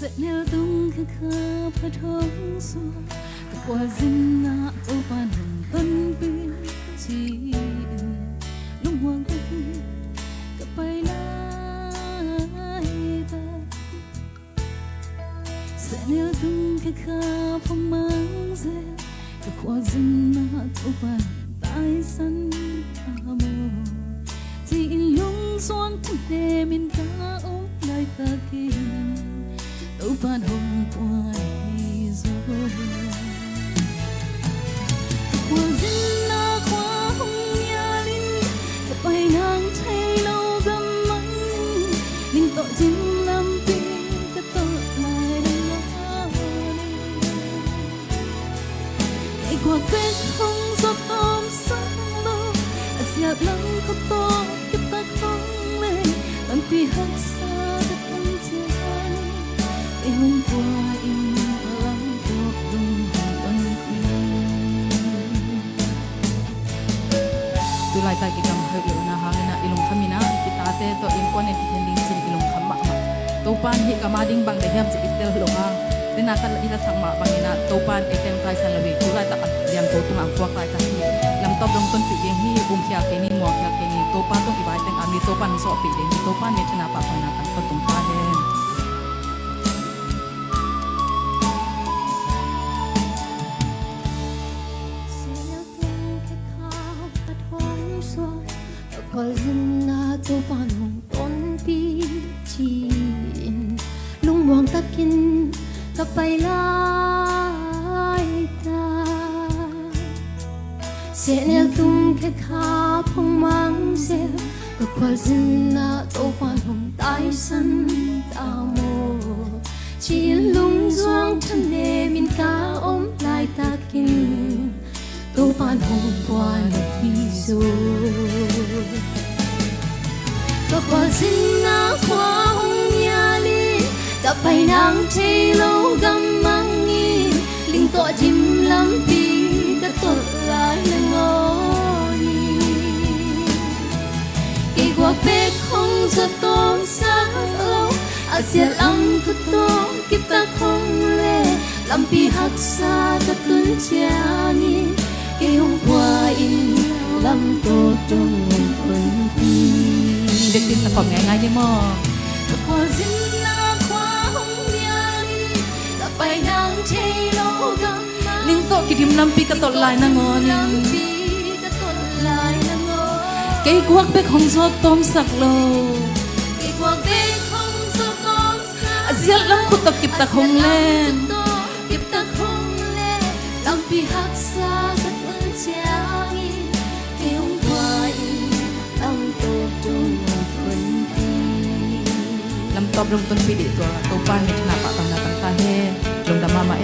sẽ nêu tung khơi khơi phật hồng xua cả qua dinh na ô ban hồng tân pin chỉ lúc hoàng hôn cả bay lại ta sẽ nêu tung khơi khơi phong mang dễ cả qua dinh na ô ban tai sân amo chỉ lung xoang thân đê min ca ôm lại ta kia đâu ban hôm qua rồi qua dinh na qua hồng nhà linh cả bài nàng thấy lâu gầm mắng linh tội chính làm tin cả tội lại đang lo ngày qua kết không gió tôm sáng lâu dẹp lắm có to cái ta không lên làm vì hắc xa đất thân trái ngày hôm qua in lắm cuộc đồng quân tu lại tại cái cầm hơi yếu na hàng na ilung kami na kita te to impon et hending sin ilung khamma to pan hi kamading bang de hem se itel lo ha dena kan ila sangma bangina to pan etem kai san lawi tu lai ta yam to tung ang kwak lai ta lam top dong ton pi ding hi bum khia ke ni mo khia ke ni to pan to ibai teng ami to pan so pi ding to pan met na pa pa na kan to tung ta he qua dinh na tô pan hồng tôn pi chin lung buang takin kapay lai ta sẽ nêu tung cái khá phong mang dễ qua dinh na tô pan hồng tai sân ta mô chỉ lung doang thân đê min ca ôm lại takin tô pan hồng qua được đi rồi qua dinh na qua hồng nhà li cả bài nàng thấy lâu gầm mang nghi linh tọa chim lắm vì cả tội lại là ngồi kỳ qua bê không giọt tôm sáng lâu diệt lắm cứ to kiếp ta không lệ làm vì hắc xa ta tuân cha ni kỳ hôm qua in lắm tô trong quân việc tin sản phẩm ngày ngày đi mò qua dinh na qua hồng nhà đi đã bay nàng thấy lâu gầm linh tội kỳ điểm làm pi cả tội lại na ngon cây guốc bê không gió tôm sặc lô cây guốc bê không gió tôm sặc giết lắm khúc tập kịp ta không lên làm pi hắc xa rất ơn cha nghi cây hôm qua làm tô trong lam top dong ton pi di to pan ni na pa ta na ta he long da mama